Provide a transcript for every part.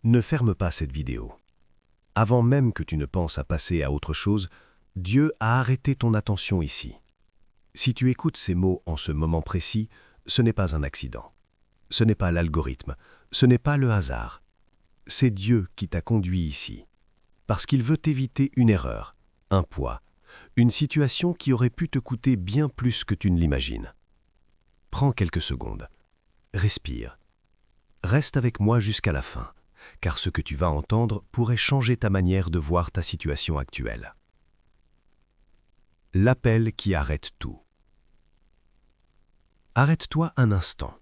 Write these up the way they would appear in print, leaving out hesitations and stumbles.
Ne ferme pas cette vidéo. Avant même que tu ne penses à passer à autre chose, Dieu a arrêté ton attention ici. Si tu écoutes ces mots en ce moment précis, ce n'est pas un accident. Ce n'est pas l'algorithme, ce n'est pas le hasard. C'est Dieu qui t'a conduit ici. Parce qu'il veut t'éviter une erreur, un poids, une situation qui aurait pu te coûter bien plus que tu ne l'imagines. Prends quelques secondes. Respire. Reste avec moi jusqu'à la fin, car ce que tu vas entendre pourrait changer ta manière de voir ta situation actuelle. L'appel qui arrête tout. Arrête-toi un instant.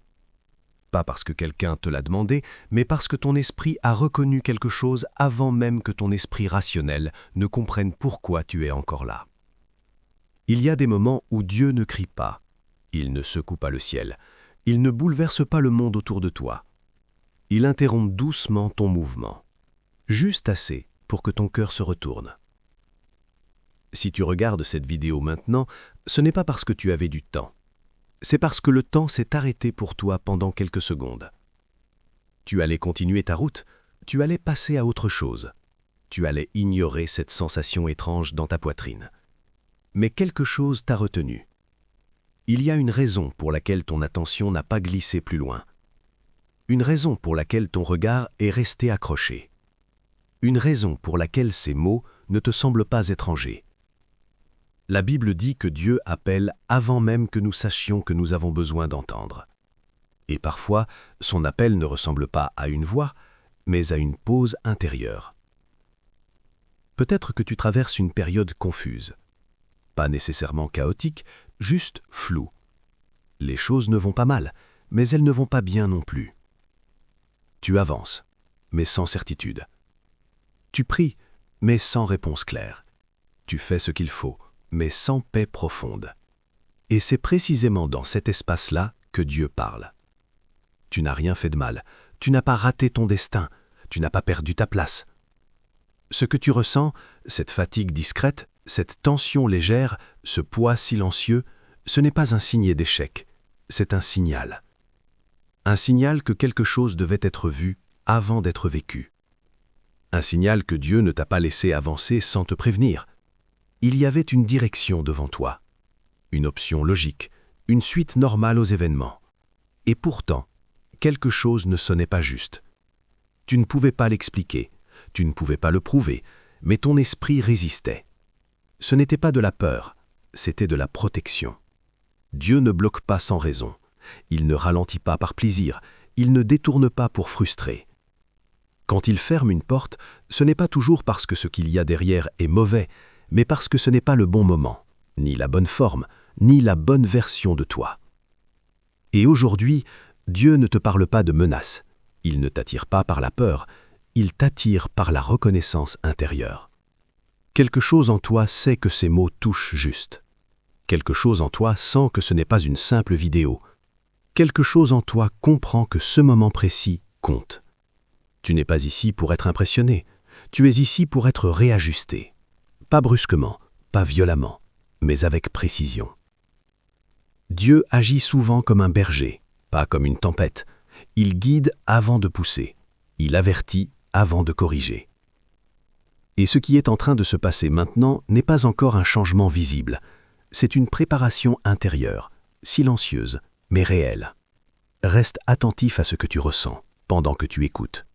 Pas parce que quelqu'un te l'a demandé, mais parce que ton esprit a reconnu quelque chose avant même que ton esprit rationnel ne comprenne pourquoi tu es encore là. Il y a des moments où Dieu ne crie pas, il ne secoue pas le ciel, il ne bouleverse pas le monde autour de toi. Il interrompt doucement ton mouvement, juste assez pour que ton cœur se retourne. Si tu regardes cette vidéo maintenant, ce n'est pas parce que tu avais du temps. C'est parce que le temps s'est arrêté pour toi pendant quelques secondes. Tu allais continuer ta route, tu allais passer à autre chose. Tu allais ignorer cette sensation étrange dans ta poitrine. Mais quelque chose t'a retenu. Il y a une raison pour laquelle ton attention n'a pas glissé plus loin. Une raison pour laquelle ton regard est resté accroché. Une raison pour laquelle ces mots ne te semblent pas étrangers. La Bible dit que Dieu appelle avant même que nous sachions que nous avons besoin d'entendre. Et parfois, son appel ne ressemble pas à une voix, mais à une pause intérieure. Peut-être que tu traverses une période confuse. Pas nécessairement chaotique, juste floue. Les choses ne vont pas mal, mais elles ne vont pas bien non plus. Tu avances, mais sans certitude. Tu pries, mais sans réponse claire. Tu fais ce qu'il faut, mais sans paix profonde. Et c'est précisément dans cet espace-là que Dieu parle. Tu n'as rien fait de mal, tu n'as pas raté ton destin, tu n'as pas perdu ta place. Ce que tu ressens, cette fatigue discrète, cette tension légère, ce poids silencieux, ce n'est pas un signe d'échec, c'est un signal. Un signal que quelque chose devait être vu avant d'être vécu. Un signal que Dieu ne t'a pas laissé avancer sans te prévenir. Il y avait une direction devant toi, une option logique, une suite normale aux événements. Et pourtant, quelque chose ne sonnait pas juste. Tu ne pouvais pas l'expliquer, tu ne pouvais pas le prouver, mais ton esprit résistait. Ce n'était pas de la peur, c'était de la protection. Dieu ne bloque pas sans raison, il ne ralentit pas par plaisir, il ne détourne pas pour frustrer. Quand il ferme une porte, ce n'est pas toujours parce que ce qu'il y a derrière est mauvais, mais parce que ce n'est pas le bon moment, ni la bonne forme, ni la bonne version de toi. Et aujourd'hui, Dieu ne te parle pas de menaces, il ne t'attire pas par la peur, il t'attire par la reconnaissance intérieure. Quelque chose en toi sait que ces mots touchent juste. Quelque chose en toi sent que ce n'est pas une simple vidéo. Quelque chose en toi comprend que ce moment précis compte. Tu n'es pas ici pour être impressionné, tu es ici pour être réajusté. Pas brusquement, pas violemment, mais avec précision. Dieu agit souvent comme un berger, pas comme une tempête. Il guide avant de pousser, il avertit avant de corriger. Et ce qui est en train de se passer maintenant n'est pas encore un changement visible. C'est une préparation intérieure, silencieuse, mais réelle. Reste attentif à ce que tu ressens pendant que tu écoutes.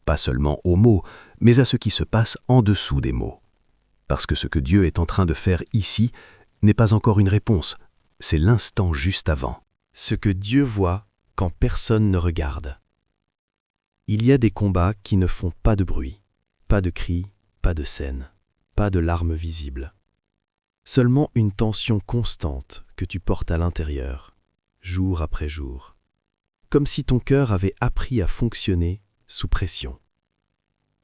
Pas seulement aux mots, mais à ce qui se passe en dessous des mots. Parce que ce que Dieu est en train de faire ici n'est pas encore une réponse, c'est l'instant juste avant. Ce que Dieu voit quand personne ne regarde. Il y a des combats qui ne font pas de bruit, pas de cris, pas de scènes, pas de larmes visibles. Seulement une tension constante que tu portes à l'intérieur, jour après jour. Comme si ton cœur avait appris à fonctionner sous pression.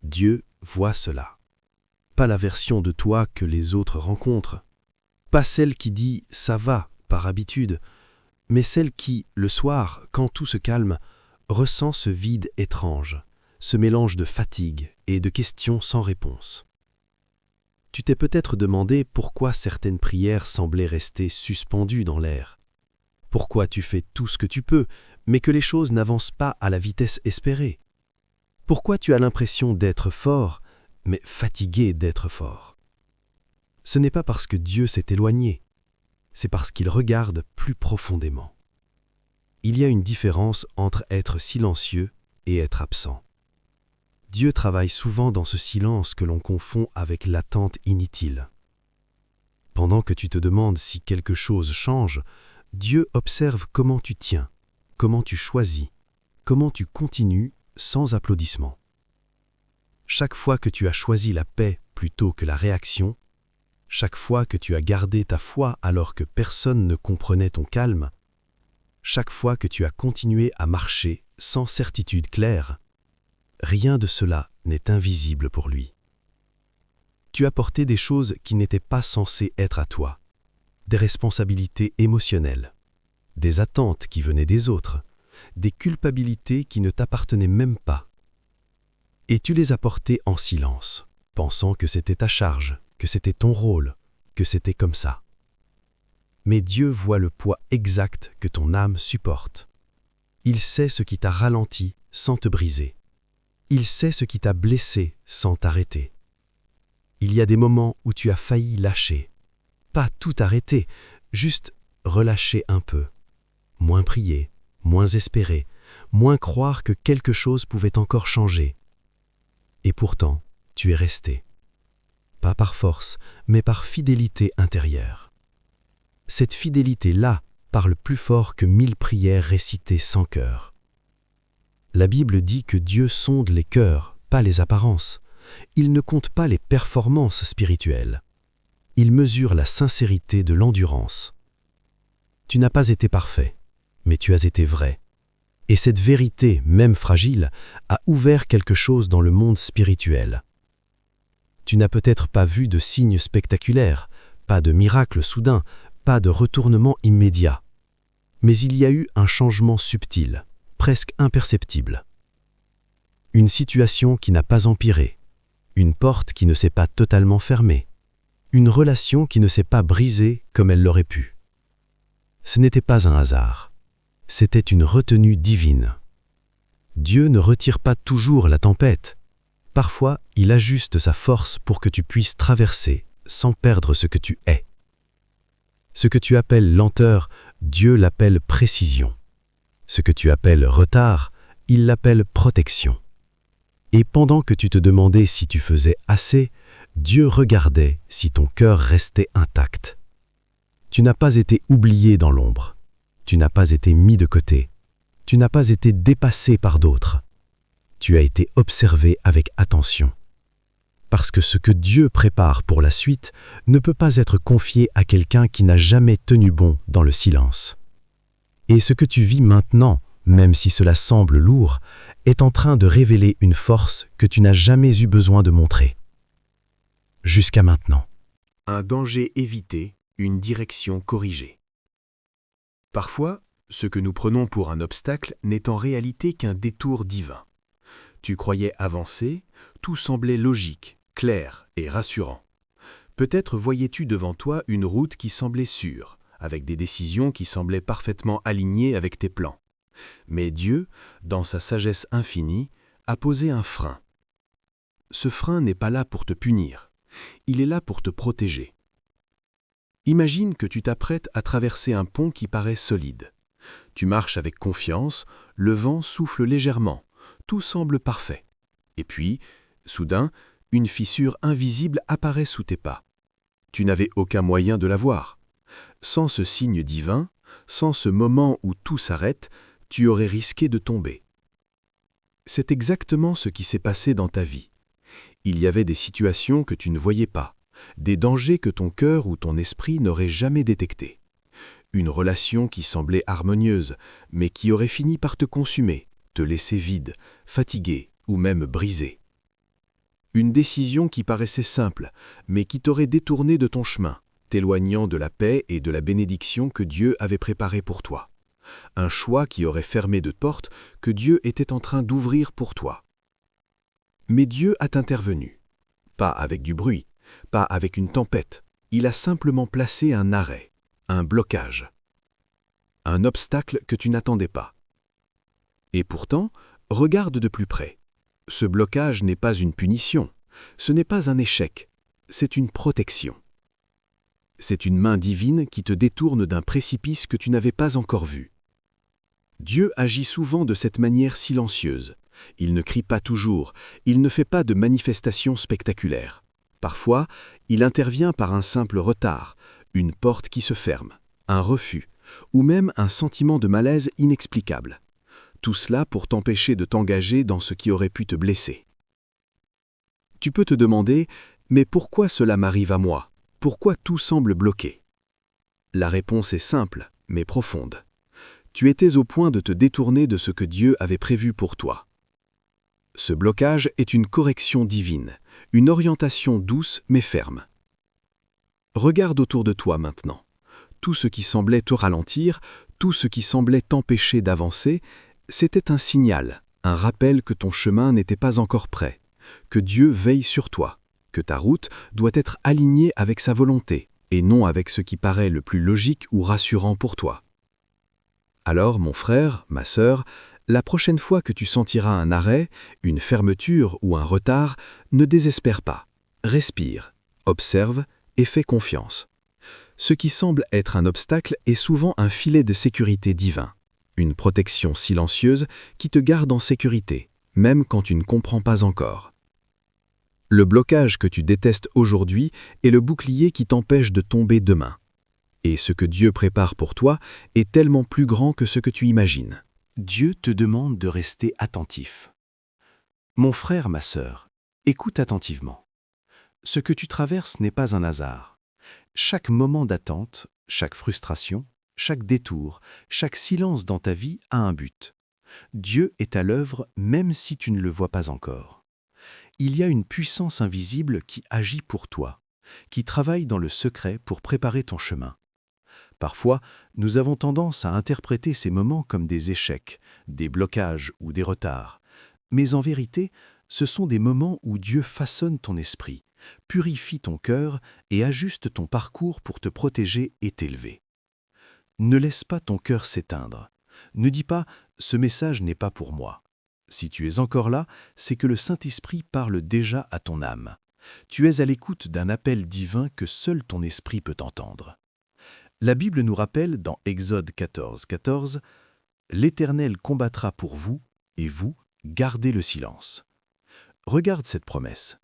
Dieu voit cela. Pas la version de toi que les autres rencontrent, pas celle qui dit « ça va » par habitude, mais celle qui, le soir, quand tout se calme, ressent ce vide étrange, ce mélange de fatigue et de questions sans réponse. Tu t'es peut-être demandé pourquoi certaines prières semblaient rester suspendues dans l'air. Pourquoi tu fais tout ce que tu peux, mais que les choses n'avancent pas à la vitesse espérée. Pourquoi tu as l'impression d'être fort, mais fatigué d'être fort? Ce n'est pas parce que Dieu s'est éloigné, c'est parce qu'il regarde plus profondément. Il y a une différence entre être silencieux et être absent. Dieu travaille souvent dans ce silence que l'on confond avec l'attente inutile. Pendant que tu te demandes si quelque chose change, Dieu observe comment tu tiens, comment tu choisis, comment tu continues sans applaudissements. Chaque fois que tu as choisi la paix plutôt que la réaction, chaque fois que tu as gardé ta foi alors que personne ne comprenait ton calme, chaque fois que tu as continué à marcher sans certitude claire, rien de cela n'est invisible pour lui. Tu as porté des choses qui n'étaient pas censées être à toi, des responsabilités émotionnelles, des attentes qui venaient des autres, des culpabilités qui ne t'appartenaient même pas. Et tu les as portées en silence, pensant que c'était ta charge, que c'était ton rôle, que c'était comme ça. Mais Dieu voit le poids exact que ton âme supporte. Il sait ce qui t'a ralenti sans te briser. Il sait ce qui t'a blessé sans t'arrêter. Il y a des moments où tu as failli lâcher. Pas tout arrêter, juste relâcher un peu. Moins prier, moins espérer, moins croire que quelque chose pouvait encore changer. Et pourtant, tu es resté. Pas par force, mais par fidélité intérieure. Cette fidélité-là parle plus fort que 1000 prières récitées sans cœur. La Bible dit que Dieu sonde les cœurs, pas les apparences. Il ne compte pas les performances spirituelles. Il mesure la sincérité de l'endurance. Tu n'as pas été parfait, mais tu as été vrai. Et cette vérité, même fragile, a ouvert quelque chose dans le monde spirituel. Tu n'as peut-être pas vu de signes spectaculaires, pas de miracle soudain, pas de retournement immédiat. Mais il y a eu un changement subtil, presque imperceptible. Une situation qui n'a pas empiré, une porte qui ne s'est pas totalement fermée, une relation qui ne s'est pas brisée comme elle l'aurait pu. Ce n'était pas un hasard, c'était une retenue divine. Dieu ne retire pas toujours la tempête. Parfois, il ajuste sa force pour que tu puisses traverser sans perdre ce que tu es. Ce que tu appelles lenteur, Dieu l'appelle précision. Ce que tu appelles retard, il l'appelle protection. Et pendant que tu te demandais si tu faisais assez, Dieu regardait si ton cœur restait intact. Tu n'as pas été oublié dans l'ombre. Tu n'as pas été mis de côté. Tu n'as pas été dépassé par d'autres. Tu as été observé avec attention. Parce que ce que Dieu prépare pour la suite ne peut pas être confié à quelqu'un qui n'a jamais tenu bon dans le silence. Et ce que tu vis maintenant, même si cela semble lourd, est en train de révéler une force que tu n'as jamais eu besoin de montrer. Jusqu'à maintenant. Un danger évité, une direction corrigée. Parfois, ce que nous prenons pour un obstacle n'est en réalité qu'un détour divin. Tu croyais avancer, tout semblait logique, clair et rassurant. Peut-être voyais-tu devant toi une route qui semblait sûre, avec des décisions qui semblaient parfaitement alignées avec tes plans. Mais Dieu, dans sa sagesse infinie, a posé un frein. Ce frein n'est pas là pour te punir, il est là pour te protéger. Imagine que tu t'apprêtes à traverser un pont qui paraît solide. Tu marches avec confiance, le vent souffle légèrement, tout semble parfait. Et puis, soudain, une fissure invisible apparaît sous tes pas. Tu n'avais aucun moyen de la voir. Sans ce signe divin, sans ce moment où tout s'arrête, tu aurais risqué de tomber. C'est exactement ce qui s'est passé dans ta vie. Il y avait des situations que tu ne voyais pas, des dangers que ton cœur ou ton esprit n'aurait jamais détectés. Une relation qui semblait harmonieuse, mais qui aurait fini par te consumer, te laisser vide, fatigué ou même brisé. Une décision qui paraissait simple, mais qui t'aurait détourné de ton chemin, t'éloignant de la paix et de la bénédiction que Dieu avait préparée pour toi. Un choix qui aurait fermé de portes que Dieu était en train d'ouvrir pour toi. Mais Dieu a intervenu. Pas avec du bruit, pas avec une tempête. Il a simplement placé un arrêt, un blocage. Un obstacle que tu n'attendais pas. Et pourtant, regarde de plus près. Ce blocage n'est pas une punition, ce n'est pas un échec, c'est une protection. C'est une main divine qui te détourne d'un précipice que tu n'avais pas encore vu. Dieu agit souvent de cette manière silencieuse. Il ne crie pas toujours, il ne fait pas de manifestations spectaculaires. Parfois, il intervient par un simple retard, une porte qui se ferme, un refus, ou même un sentiment de malaise inexplicable. Tout cela pour t'empêcher de t'engager dans ce qui aurait pu te blesser. Tu peux te demander, mais pourquoi cela m'arrive à moi? Pourquoi tout semble bloqué? La réponse est simple, mais profonde. Tu étais au point de te détourner de ce que Dieu avait prévu pour toi. Ce blocage est une correction divine, une orientation douce mais ferme. Regarde autour de toi maintenant. Tout ce qui semblait te ralentir, tout ce qui semblait t'empêcher d'avancer, c'était un signal, un rappel que ton chemin n'était pas encore prêt, que Dieu veille sur toi, que ta route doit être alignée avec sa volonté, et non avec ce qui paraît le plus logique ou rassurant pour toi. Alors, mon frère, ma sœur, la prochaine fois que tu sentiras un arrêt, une fermeture ou un retard, ne désespère pas. Respire, observe et fais confiance. Ce qui semble être un obstacle est souvent un filet de sécurité divin, une protection silencieuse qui te garde en sécurité, même quand tu ne comprends pas encore. Le blocage que tu détestes aujourd'hui est le bouclier qui t'empêche de tomber demain. Et ce que Dieu prépare pour toi est tellement plus grand que ce que tu imagines. Dieu te demande de rester attentif. Mon frère, ma sœur, écoute attentivement. Ce que tu traverses n'est pas un hasard. Chaque moment d'attente, chaque frustration, chaque détour, chaque silence dans ta vie a un but. Dieu est à l'œuvre même si tu ne le vois pas encore. Il y a une puissance invisible qui agit pour toi, qui travaille dans le secret pour préparer ton chemin. Parfois, nous avons tendance à interpréter ces moments comme des échecs, des blocages ou des retards. Mais en vérité, ce sont des moments où Dieu façonne ton esprit, purifie ton cœur et ajuste ton parcours pour te protéger et t'élever. Ne laisse pas ton cœur s'éteindre. Ne dis pas « ce message n'est pas pour moi ». Si tu es encore là, c'est que le Saint-Esprit parle déjà à ton âme. Tu es à l'écoute d'un appel divin que seul ton esprit peut entendre. La Bible nous rappelle dans Exode 14, 14 « L'Éternel combattra pour vous, et vous, gardez le silence ». Regarde cette promesse.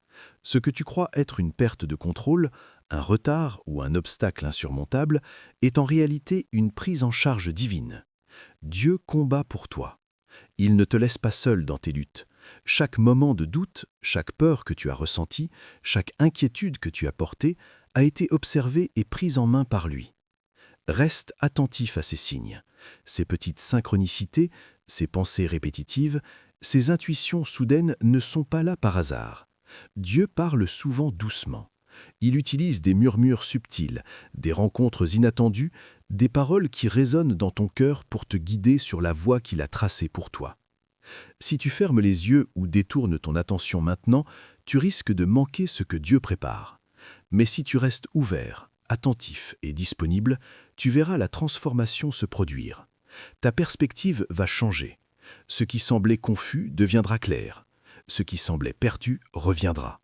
Ce que tu crois être une perte de contrôle, un retard ou un obstacle insurmontable, est en réalité une prise en charge divine. Dieu combat pour toi. Il ne te laisse pas seul dans tes luttes. Chaque moment de doute, chaque peur que tu as ressentie, chaque inquiétude que tu as portée, a été observée et prise en main par lui. Reste attentif à ces signes, ces petites synchronicités, ces pensées répétitives, ces intuitions soudaines ne sont pas là par hasard. Dieu parle souvent doucement. Il utilise des murmures subtils, des rencontres inattendues, des paroles qui résonnent dans ton cœur pour te guider sur la voie qu'il a tracée pour toi. Si tu fermes les yeux ou détournes ton attention maintenant, tu risques de manquer ce que Dieu prépare. Mais si tu restes ouvert, attentif et disponible, tu verras la transformation se produire. Ta perspective va changer. Ce qui semblait confus deviendra clair. Ce qui semblait perdu reviendra.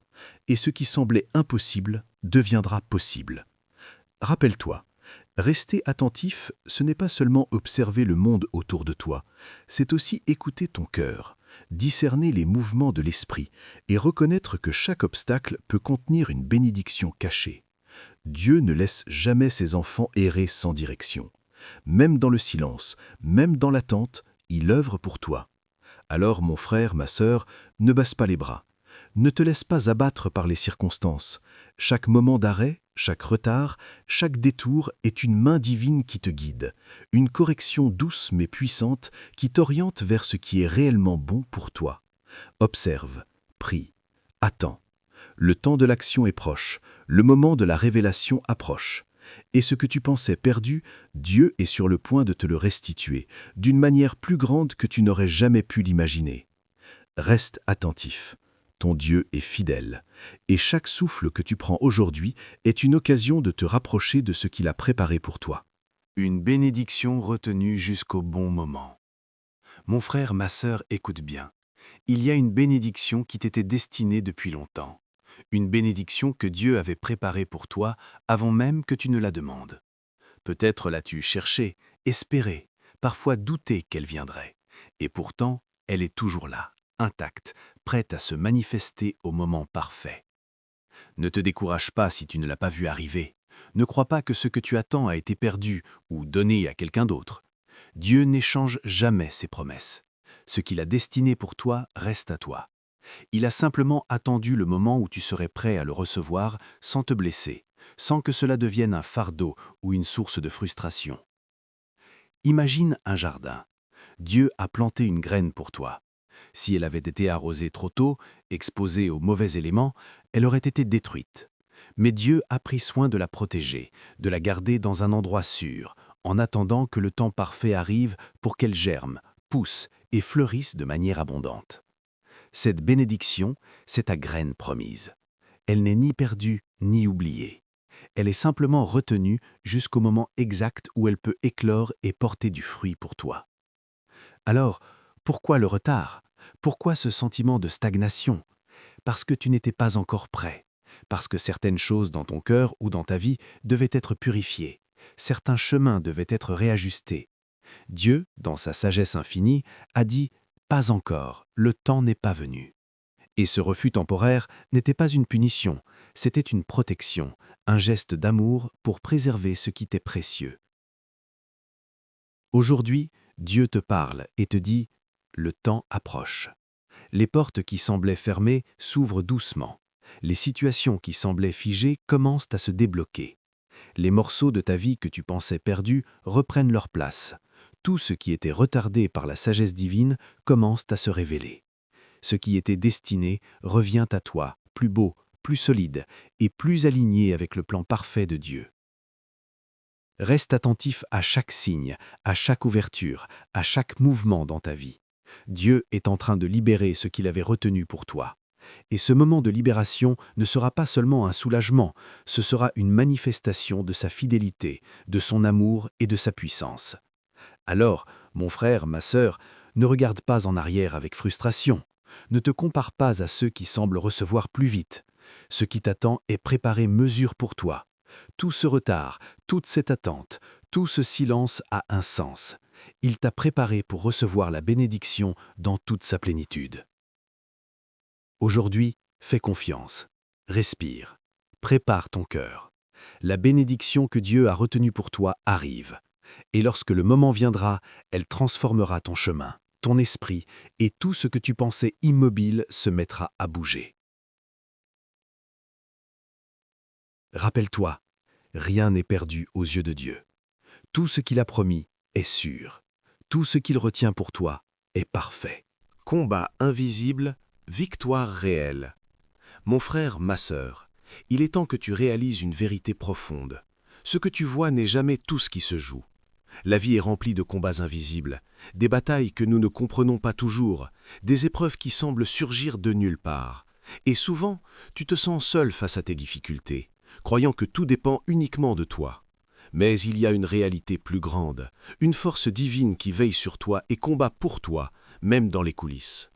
Et ce qui semblait impossible deviendra possible. Rappelle-toi, rester attentif, ce n'est pas seulement observer le monde autour de toi, c'est aussi écouter ton cœur, discerner les mouvements de l'esprit et reconnaître que chaque obstacle peut contenir une bénédiction cachée. Dieu ne laisse jamais ses enfants errer sans direction. Même dans le silence, même dans l'attente, il œuvre pour toi. Alors, mon frère, ma sœur, ne baisse pas les bras. Ne te laisse pas abattre par les circonstances. Chaque moment d'arrêt, chaque retard, chaque détour est une main divine qui te guide, une correction douce mais puissante qui t'oriente vers ce qui est réellement bon pour toi. Observe, prie, attends. Le temps de l'action est proche, le moment de la révélation approche. Et ce que tu pensais perdu, Dieu est sur le point de te le restituer, d'une manière plus grande que tu n'aurais jamais pu l'imaginer. Reste attentif. Ton Dieu est fidèle, et chaque souffle que tu prends aujourd'hui est une occasion de te rapprocher de ce qu'il a préparé pour toi. Une bénédiction retenue jusqu'au bon moment. Mon frère, ma sœur, écoute bien. Il y a une bénédiction qui t'était destinée depuis longtemps. Une bénédiction que Dieu avait préparée pour toi avant même que tu ne la demandes. Peut-être l'as-tu cherchée, espérée, parfois douté qu'elle viendrait. Et pourtant, elle est toujours là, intacte, prête à se manifester au moment parfait. Ne te décourage pas si tu ne l'as pas vue arriver. Ne crois pas que ce que tu attends a été perdu ou donné à quelqu'un d'autre. Dieu n'échange jamais ses promesses. Ce qu'il a destiné pour toi reste à toi. Il a simplement attendu le moment où tu serais prêt à le recevoir sans te blesser, sans que cela devienne un fardeau ou une source de frustration. Imagine un jardin. Dieu a planté une graine pour toi. Si elle avait été arrosée trop tôt, exposée aux mauvais éléments, elle aurait été détruite. Mais Dieu a pris soin de la protéger, de la garder dans un endroit sûr, en attendant que le temps parfait arrive pour qu'elle germe, pousse et fleurisse de manière abondante. Cette bénédiction, c'est ta graine promise. Elle n'est ni perdue ni oubliée. Elle est simplement retenue jusqu'au moment exact où elle peut éclore et porter du fruit pour toi. Alors, pourquoi le retard? Pourquoi ce sentiment de stagnation? Parce que tu n'étais pas encore prêt. Parce que certaines choses dans ton cœur ou dans ta vie devaient être purifiées. Certains chemins devaient être réajustés. Dieu, dans sa sagesse infinie, a dit « Pas encore, le temps n'est pas venu ». Et ce refus temporaire n'était pas une punition, c'était une protection, un geste d'amour pour préserver ce qui t'est précieux. Aujourd'hui, Dieu te parle et te dit « Le temps approche ». Les portes qui semblaient fermées s'ouvrent doucement. Les situations qui semblaient figées commencent à se débloquer. Les morceaux de ta vie que tu pensais perdus reprennent leur place. Tout ce qui était retardé par la sagesse divine commence à se révéler. Ce qui était destiné revient à toi, plus beau, plus solide et plus aligné avec le plan parfait de Dieu. Reste attentif à chaque signe, à chaque ouverture, à chaque mouvement dans ta vie. Dieu est en train de libérer ce qu'il avait retenu pour toi. Et ce moment de libération ne sera pas seulement un soulagement, ce sera une manifestation de sa fidélité, de son amour et de sa puissance. Alors, mon frère, ma sœur, ne regarde pas en arrière avec frustration. Ne te compare pas à ceux qui semblent recevoir plus vite. Ce qui t'attend est préparé mesure pour toi. Tout ce retard, toute cette attente, tout ce silence a un sens. Il t'a préparé pour recevoir la bénédiction dans toute sa plénitude. Aujourd'hui, fais confiance. Respire. Prépare ton cœur. La bénédiction que Dieu a retenue pour toi arrive. Et lorsque le moment viendra, elle transformera ton chemin, ton esprit, et tout ce que tu pensais immobile se mettra à bouger. Rappelle-toi, rien n'est perdu aux yeux de Dieu. Tout ce qu'il a promis est sûr. Tout ce qu'il retient pour toi est parfait. Combat invisible, victoire réelle. Mon frère, ma sœur, il est temps que tu réalises une vérité profonde. Ce que tu vois n'est jamais tout ce qui se joue. La vie est remplie de combats invisibles, des batailles que nous ne comprenons pas toujours, des épreuves qui semblent surgir de nulle part. Et souvent, tu te sens seul face à tes difficultés, croyant que tout dépend uniquement de toi. Mais il y a une réalité plus grande, une force divine qui veille sur toi et combat pour toi, même dans les coulisses.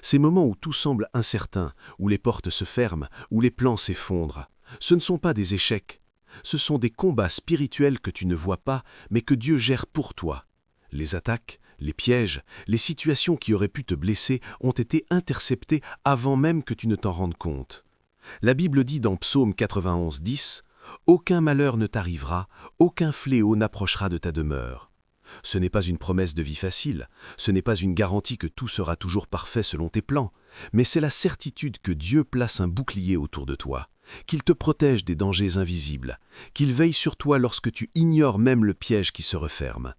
Ces moments où tout semble incertain, où les portes se ferment, où les plans s'effondrent, ce ne sont pas des échecs. Ce sont des combats spirituels que tu ne vois pas, mais que Dieu gère pour toi. Les attaques, les pièges, les situations qui auraient pu te blesser ont été interceptées avant même que tu ne t'en rendes compte. La Bible dit dans Psaume 91, 10 « Aucun malheur ne t'arrivera, aucun fléau n'approchera de ta demeure. » Ce n'est pas une promesse de vie facile, ce n'est pas une garantie que tout sera toujours parfait selon tes plans, mais c'est la certitude que Dieu place un bouclier autour de toi, qu'il te protège des dangers invisibles, qu'il veille sur toi lorsque tu ignores même le piège qui se referme.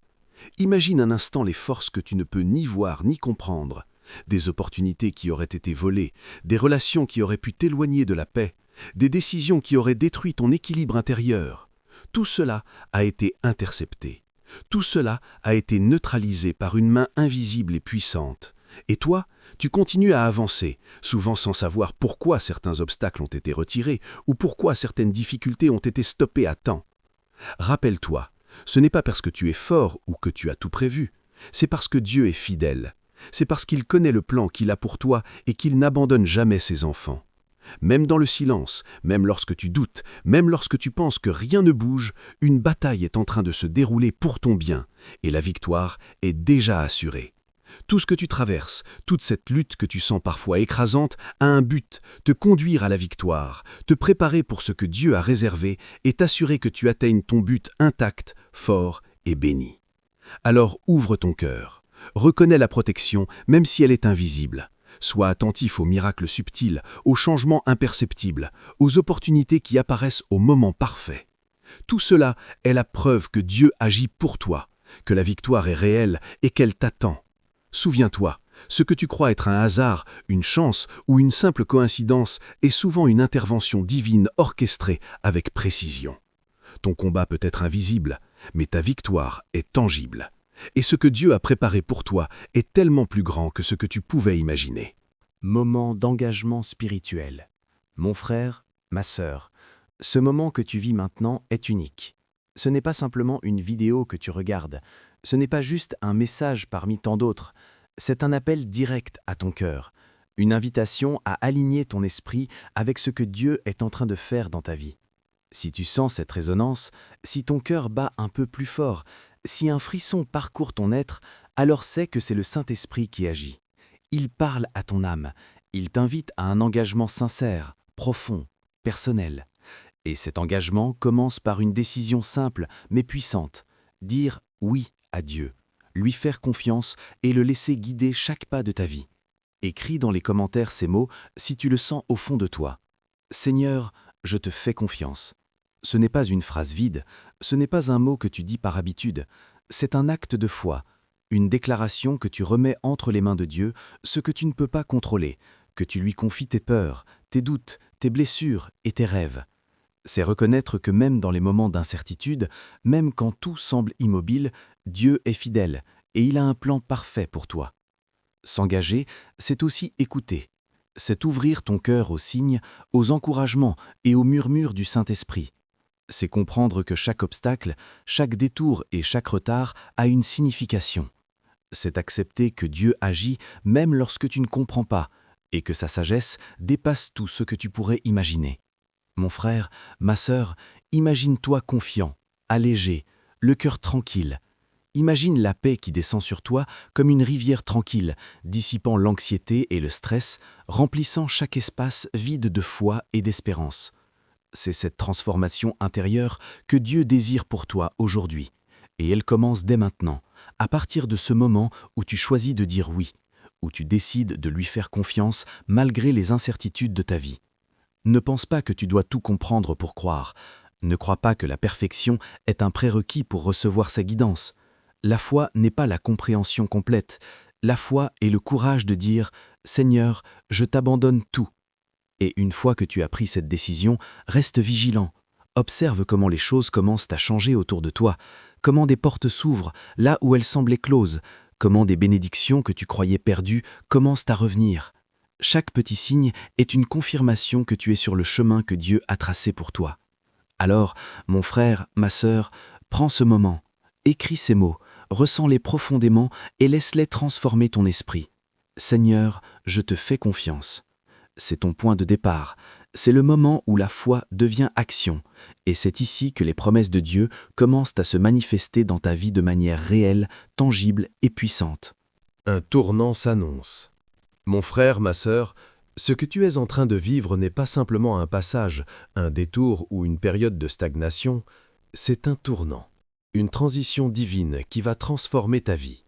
Imagine un instant les forces que tu ne peux ni voir ni comprendre, des opportunités qui auraient été volées, des relations qui auraient pu t'éloigner de la paix, des décisions qui auraient détruit ton équilibre intérieur. Tout cela a été intercepté. Tout cela a été neutralisé par une main invisible et puissante. Et toi, tu continues à avancer, souvent sans savoir pourquoi certains obstacles ont été retirés ou pourquoi certaines difficultés ont été stoppées à temps. Rappelle-toi, ce n'est pas parce que tu es fort ou que tu as tout prévu, c'est parce que Dieu est fidèle. C'est parce qu'il connaît le plan qu'il a pour toi et qu'il n'abandonne jamais ses enfants. Même dans le silence, même lorsque tu doutes, même lorsque tu penses que rien ne bouge, une bataille est en train de se dérouler pour ton bien, et la victoire est déjà assurée. Tout ce que tu traverses, toute cette lutte que tu sens parfois écrasante, a un but, te conduire à la victoire, te préparer pour ce que Dieu a réservé et t'assurer que tu atteignes ton but intact, fort et béni. Alors ouvre ton cœur, reconnais la protection même si elle est invisible. Sois attentif aux miracles subtils, aux changements imperceptibles, aux opportunités qui apparaissent au moment parfait. Tout cela est la preuve que Dieu agit pour toi, que la victoire est réelle et qu'elle t'attend. Souviens-toi, ce que tu crois être un hasard, une chance ou une simple coïncidence est souvent une intervention divine orchestrée avec précision. Ton combat peut être invisible, mais ta victoire est tangible. Et ce que Dieu a préparé pour toi est tellement plus grand que ce que tu pouvais imaginer. Moment d'engagement spirituel. Mon frère, ma sœur, ce moment que tu vis maintenant est unique. Ce n'est pas simplement une vidéo que tu regardes, ce n'est pas juste un message parmi tant d'autres, c'est un appel direct à ton cœur, une invitation à aligner ton esprit avec ce que Dieu est en train de faire dans ta vie. Si tu sens cette résonance, si ton cœur bat un peu plus fort, si un frisson parcourt ton être, alors sais que c'est le Saint-Esprit qui agit. Il parle à ton âme, il t'invite à un engagement sincère, profond, personnel. Et cet engagement commence par une décision simple mais puissante, dire oui à Dieu, lui faire confiance et le laisser guider chaque pas de ta vie. Écris dans les commentaires ces mots si tu le sens au fond de toi. Seigneur, je te fais confiance. Ce n'est pas une phrase vide, ce n'est pas un mot que tu dis par habitude, c'est un acte de foi, une déclaration que tu remets entre les mains de Dieu, ce que tu ne peux pas contrôler, que tu lui confies tes peurs, tes doutes, tes blessures et tes rêves. C'est reconnaître que même dans les moments d'incertitude, même quand tout semble immobile, Dieu est fidèle et il a un plan parfait pour toi. S'engager, c'est aussi écouter. C'est ouvrir ton cœur aux signes, aux encouragements et aux murmures du Saint-Esprit. C'est comprendre que chaque obstacle, chaque détour et chaque retard a une signification. C'est accepter que Dieu agit même lorsque tu ne comprends pas et que sa sagesse dépasse tout ce que tu pourrais imaginer. Mon frère, ma sœur, imagine-toi confiant, allégé, le cœur tranquille. Imagine la paix qui descend sur toi comme une rivière tranquille, dissipant l'anxiété et le stress, remplissant chaque espace vide de foi et d'espérance. C'est cette transformation intérieure que Dieu désire pour toi aujourd'hui. Et elle commence dès maintenant, à partir de ce moment où tu choisis de dire oui, où tu décides de lui faire confiance malgré les incertitudes de ta vie. Ne pense pas que tu dois tout comprendre pour croire. Ne crois pas que la perfection est un prérequis pour recevoir sa guidance. La foi n'est pas la compréhension complète. La foi est le courage de dire « Seigneur, je t'abandonne tout ». Et une fois que tu as pris cette décision, reste vigilant. Observe comment les choses commencent à changer autour de toi, comment des portes s'ouvrent là où elles semblaient closes, comment des bénédictions que tu croyais perdues commencent à revenir. Chaque petit signe est une confirmation que tu es sur le chemin que Dieu a tracé pour toi. Alors, mon frère, ma sœur, prends ce moment, écris ces mots, ressens-les profondément et laisse-les transformer ton esprit. Seigneur, je te fais confiance. C'est ton point de départ, c'est le moment où la foi devient action, et c'est ici que les promesses de Dieu commencent à se manifester dans ta vie de manière réelle, tangible et puissante. Un tournant s'annonce. Mon frère, ma sœur, ce que tu es en train de vivre n'est pas simplement un passage, un détour ou une période de stagnation, c'est un tournant, une transition divine qui va transformer ta vie.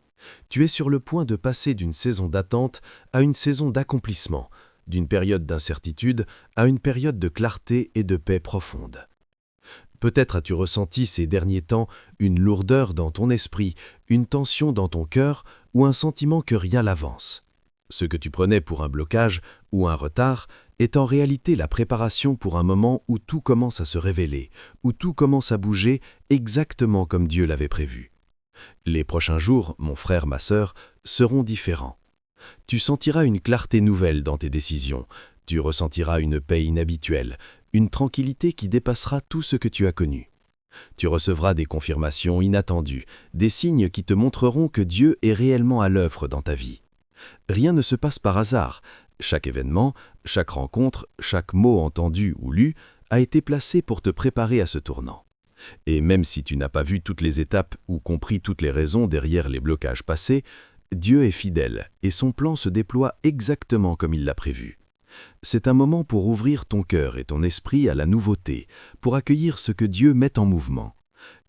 Tu es sur le point de passer d'une saison d'attente à une saison d'accomplissement, d'une période d'incertitude à une période de clarté et de paix profonde. Peut-être as-tu ressenti ces derniers temps une lourdeur dans ton esprit, une tension dans ton cœur ou un sentiment que rien n'avance. Ce que tu prenais pour un blocage ou un retard est en réalité la préparation pour un moment où tout commence à se révéler, où tout commence à bouger exactement comme Dieu l'avait prévu. Les prochains jours, mon frère, ma sœur, seront différents. Tu sentiras une clarté nouvelle dans tes décisions, tu ressentiras une paix inhabituelle, une tranquillité qui dépassera tout ce que tu as connu. Tu recevras des confirmations inattendues, des signes qui te montreront que Dieu est réellement à l'œuvre dans ta vie. Rien ne se passe par hasard. Chaque événement, chaque rencontre, chaque mot entendu ou lu a été placé pour te préparer à ce tournant. Et même si tu n'as pas vu toutes les étapes ou compris toutes les raisons derrière les blocages passés, Dieu est fidèle et son plan se déploie exactement comme il l'a prévu. C'est un moment pour ouvrir ton cœur et ton esprit à la nouveauté, pour accueillir ce que Dieu met en mouvement.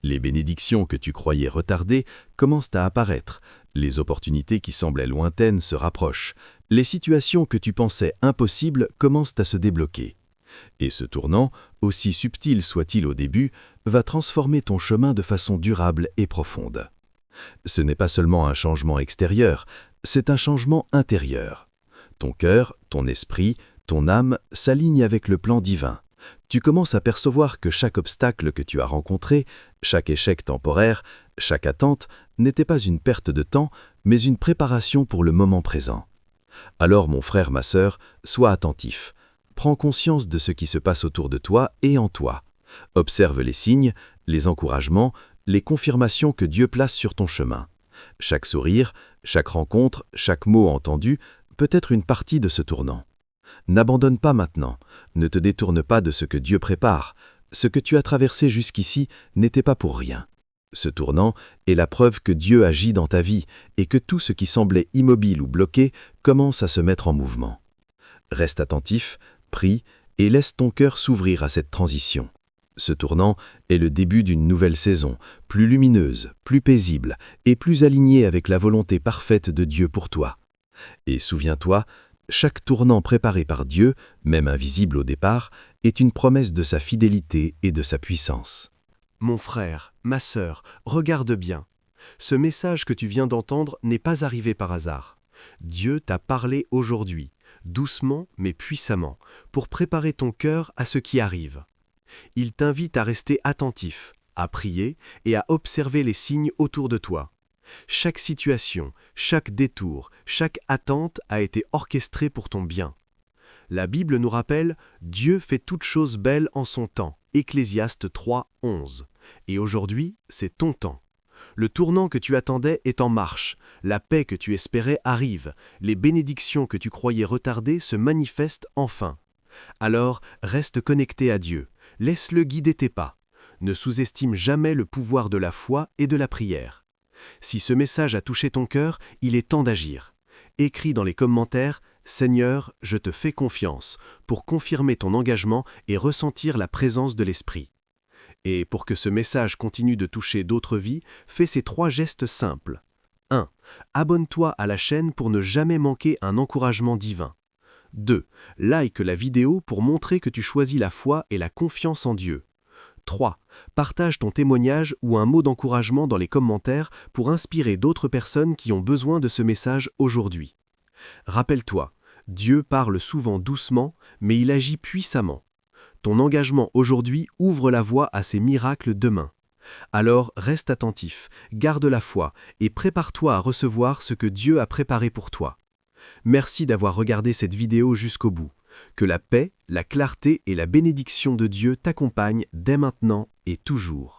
Les bénédictions que tu croyais retardées commencent à apparaître, les opportunités qui semblaient lointaines se rapprochent, les situations que tu pensais impossibles commencent à se débloquer. Et ce tournant, aussi subtil soit-il au début, va transformer ton chemin de façon durable et profonde. Ce n'est pas seulement un changement extérieur, c'est un changement intérieur. Ton cœur, ton esprit, ton âme s'alignent avec le plan divin. Tu commences à percevoir que chaque obstacle que tu as rencontré, chaque échec temporaire, chaque attente n'était pas une perte de temps, mais une préparation pour le moment présent. Alors mon frère, ma sœur, sois attentif. Prends conscience de ce qui se passe autour de toi et en toi. Observe les signes, les encouragements, les confirmations que Dieu place sur ton chemin. Chaque sourire, chaque rencontre, chaque mot entendu peut être une partie de ce tournant. N'abandonne pas maintenant, ne te détourne pas de ce que Dieu prépare. Ce que tu as traversé jusqu'ici n'était pas pour rien. Ce tournant est la preuve que Dieu agit dans ta vie et que tout ce qui semblait immobile ou bloqué commence à se mettre en mouvement. Reste attentif, prie et laisse ton cœur s'ouvrir à cette transition. Ce tournant est le début d'une nouvelle saison, plus lumineuse, plus paisible et plus alignée avec la volonté parfaite de Dieu pour toi. Et souviens-toi, chaque tournant préparé par Dieu, même invisible au départ, est une promesse de sa fidélité et de sa puissance. Mon frère, ma sœur, regarde bien. Ce message que tu viens d'entendre n'est pas arrivé par hasard. Dieu t'a parlé aujourd'hui, doucement mais puissamment, pour préparer ton cœur à ce qui arrive. Il t'invite à rester attentif, à prier et à observer les signes autour de toi. Chaque situation, chaque détour, chaque attente a été orchestrée pour ton bien. La Bible nous rappelle « Dieu fait toutes choses belles en son temps » Ecclésiaste 3, 11. Et aujourd'hui, c'est ton temps. Le tournant que tu attendais est en marche, la paix que tu espérais arrive, les bénédictions que tu croyais retardées se manifestent enfin. Alors, reste connecté à Dieu, laisse-le guider tes pas. Ne sous-estime jamais le pouvoir de la foi et de la prière. Si ce message a touché ton cœur, il est temps d'agir. Écris dans les commentaires « Seigneur, je te fais confiance » pour confirmer ton engagement et ressentir la présence de l'Esprit. Et pour que ce message continue de toucher d'autres vies, fais ces 3 gestes simples. 1. Abonne-toi à la chaîne pour ne jamais manquer un encouragement divin. 2. Like la vidéo pour montrer que tu choisis la foi et la confiance en Dieu. 3. Partage ton témoignage ou un mot d'encouragement dans les commentaires pour inspirer d'autres personnes qui ont besoin de ce message aujourd'hui. Rappelle-toi, Dieu parle souvent doucement, mais il agit puissamment. Ton engagement aujourd'hui ouvre la voie à ces miracles demain. Alors reste attentif, garde la foi et prépare-toi à recevoir ce que Dieu a préparé pour toi. Merci d'avoir regardé cette vidéo jusqu'au bout. Que la paix, la clarté et la bénédiction de Dieu t'accompagnent dès maintenant et toujours.